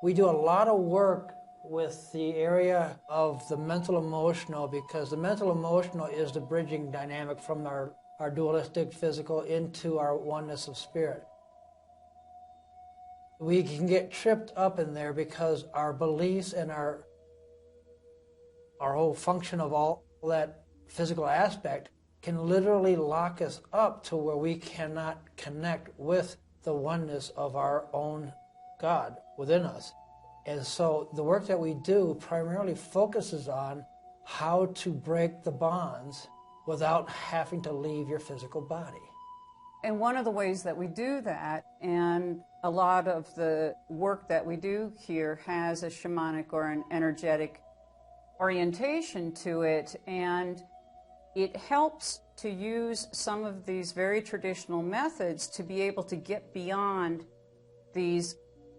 We do a lot of work with the area of the mental emotional, because the mental emotional is the bridging dynamic from our dualistic physical into our oneness of spirit. We can get tripped up in there because our beliefs and our whole function of all that physical aspect can literally lock us up to where we cannot connect with the oneness of our own God within us. And so the work that we do primarily focuses on how to break the bonds without having to leave your physical body. And one of the ways that we do that, and a lot of the work that we do here has a shamanic or an energetic orientation to it, and it helps to use some of these very traditional methods to be able to get beyond these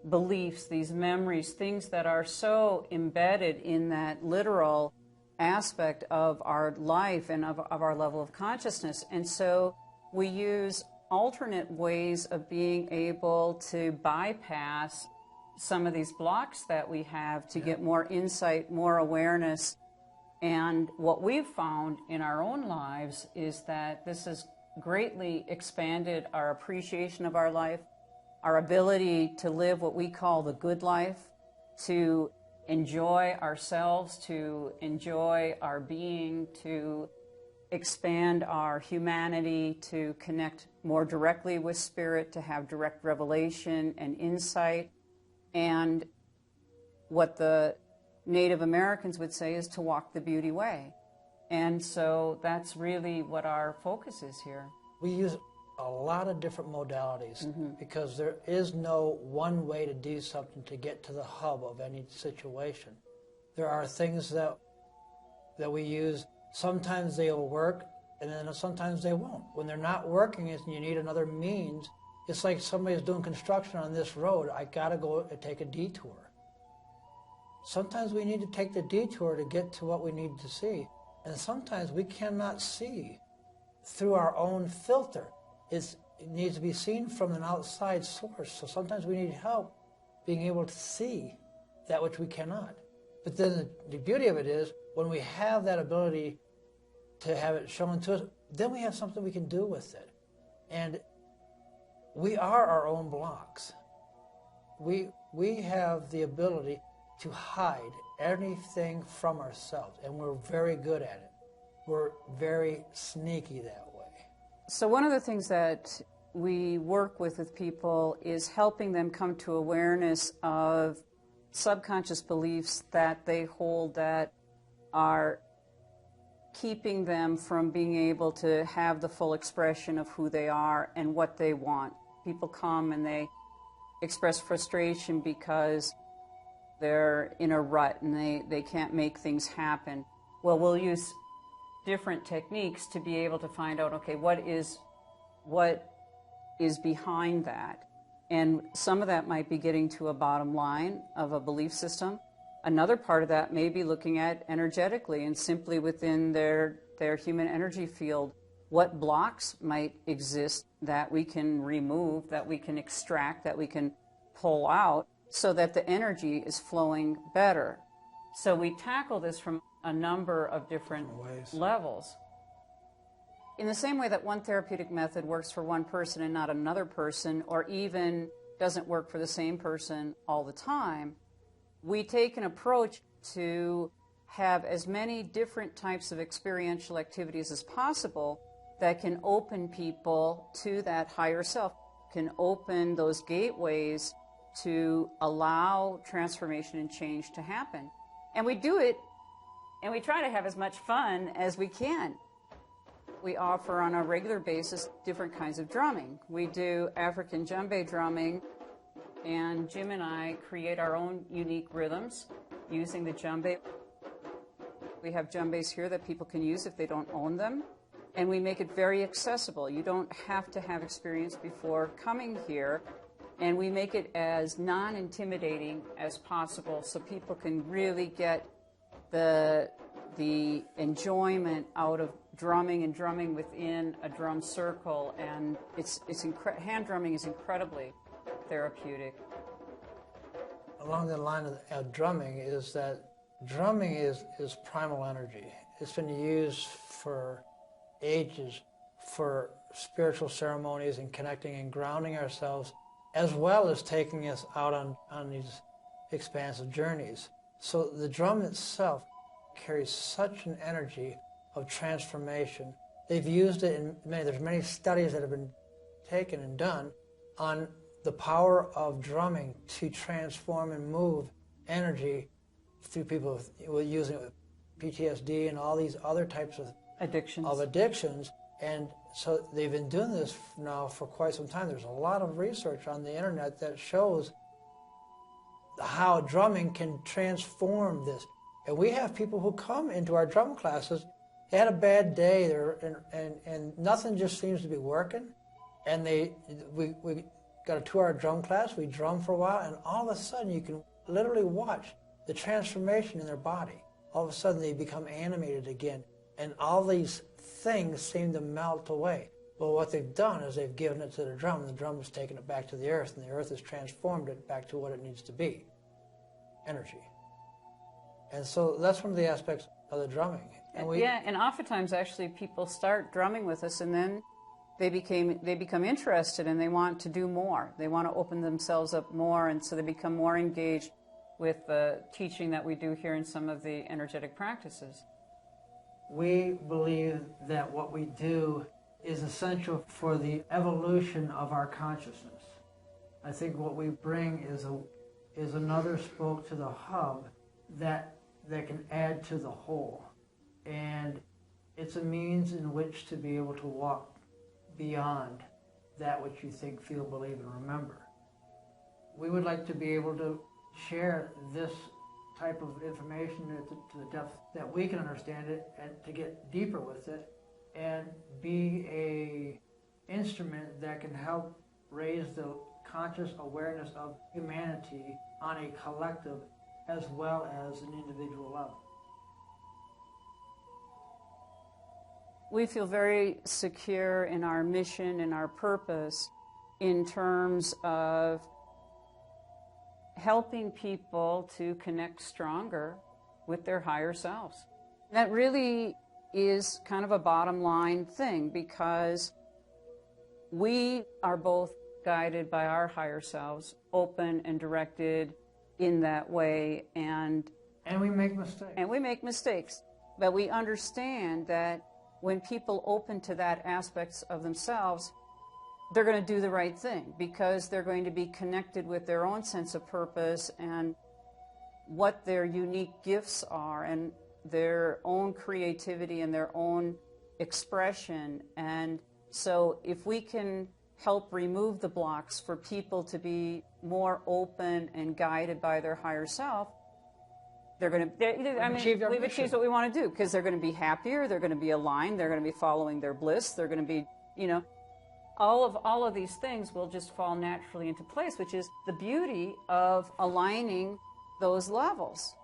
beliefs, these memories, things that are so embedded in that literal aspect of our life and of our level of consciousness. And so we use alternate ways of being able to bypass some of these blocks that we have to get more insight, more awareness. And what we've found in our own lives is that this has greatly expanded our appreciation of our life, our ability to live what we call the good life, to enjoy ourselves, to enjoy our being, to expand our humanity, to connect more directly with spirit, to have direct revelation and insight. And what the Native Americans would say is to walk the beauty way. And so that's really what our focus is here. We use a lot of different modalities because there is no one way to do something to get to the hub of any situation. There are things that we use. Sometimes they'll work, and then sometimes they won't. When they're not working and you need another means, it's like somebody's doing construction on this road. I got to go and take a detour. Sometimes we need to take the detour to get to what we need to see. And sometimes we cannot see through our own filter. It needs to be seen from an outside source. So sometimes we need help being able to see that which we cannot. But then the beauty of it is when we have that ability to have it shown to us, then we have something we can do with it. And we are our own blocks. We have the ability to hide anything from ourselves, and we're very good at it. We're very sneaky that way. So one of the things that we work with people is helping them come to awareness of subconscious beliefs that they hold that are keeping them from being able to have the full expression of who they are and what they want. People come and they express frustration because they're in a rut and they can't make things happen. Well, we'll use different techniques to be able to find out, okay, what is behind that? And some of that might be getting to a bottom line of a belief system. Another part of that may be looking at energetically and simply within their human energy field, what blocks might exist that we can remove, that we can extract, that we can pull out, so that the energy is flowing better. So we tackle this from a number of different levels. In the same way that one therapeutic method works for one person and not another person, or even doesn't work for the same person all the time, we take an approach to have as many different types of experiential activities as possible that can open people to that higher self, can open those gateways to allow transformation and change to happen. And we do it, and we try to have as much fun as we can. We offer on a regular basis different kinds of drumming. We do African djembe drumming, and Jim and I create our own unique rhythms using the djembe. We have djembes here that people can use if they don't own them, and we make it very accessible. You don't have to have experience before coming here. And we make it as non-intimidating as possible so people can really get the enjoyment out of drumming and drumming within a drum circle. And hand drumming is incredibly therapeutic. along the line of drumming is that drumming is primal energy. It's been used for ages for spiritual ceremonies and connecting and grounding ourselves, as well as taking us out on these expansive journeys. So the drum itself carries such an energy of transformation. They've used it in there's many studies that have been taken and done on the power of drumming to transform and move energy through people with using it with PTSD and all these other types of addictions. And so they've been doing this now for quite some time. There's a lot of research on the internet that shows how drumming can transform this. And we have people who come into our drum classes, they had a bad day, and nothing just seems to be working. And we got a 2-hour drum class, we drum for a while, and all of a sudden you can literally watch the transformation in their body. All of a sudden they become animated again, and all these things seem to melt away. Well, what they've done is they've given it to the drum has taken it back to the earth, and the earth has transformed it back to what it needs to be, energy. And so that's one of the aspects of the drumming. And and oftentimes actually people start drumming with us, and then they become interested and they want to do more. They want to open themselves up more, and so they become more engaged with the teaching that we do here in some of the energetic practices. We believe that what we do is essential for the evolution of our consciousness. I think what we bring is another spoke to the hub that can add to the whole. And it's a means in which to be able to walk beyond that which you think, feel, believe, and remember. We would like to be able to share this type of information to the depth that we can understand it, and to get deeper with it and be a instrument that can help raise the conscious awareness of humanity on a collective as well as an individual level. We feel very secure in our mission and our purpose in terms of helping people to connect stronger with their higher selves. That really is kind of a bottom line thing, because we are both guided by our higher selves, open and directed in that way, and we make mistakes. And we make mistakes, but we understand that when people open to that aspects of themselves, they're going to do the right thing, because they're going to be connected with their own sense of purpose and what their unique gifts are and their own creativity and their own expression. And so if we can help remove the blocks for people to be more open and guided by their higher self, we've achieved what we want to do, because they're going to be happier, they're going to be aligned, they're going to be following their bliss, they're going to be, all of these things will just fall naturally into place, which is the beauty of aligning those levels.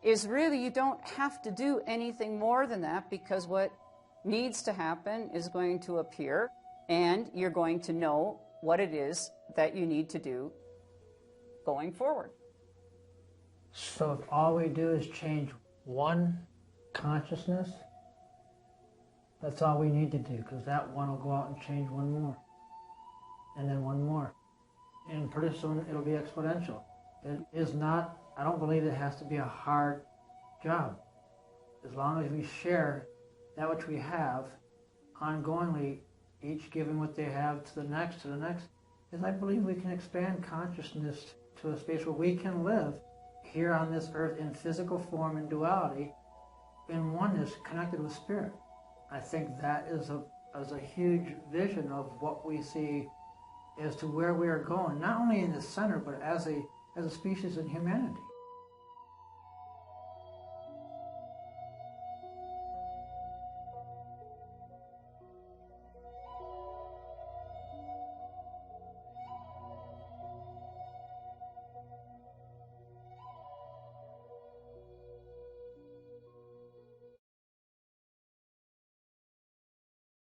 Is really you don't have to do anything more than that, because what needs to happen is going to appear, and you're going to know what it is that you need to do going forward. So if all we do is change one consciousness, that's all we need to do, because that one will go out and change one more, and then one more. And pretty soon it'll be exponential. It is not, I don't believe it has to be a hard job. As long as we share that which we have ongoingly, each giving what they have to the next, is I believe we can expand consciousness to a space where we can live here on this earth in physical form and duality, in oneness, connected with spirit. I think that is a huge vision of what we see as to where we are going, not only in the center, but as a species in humanity.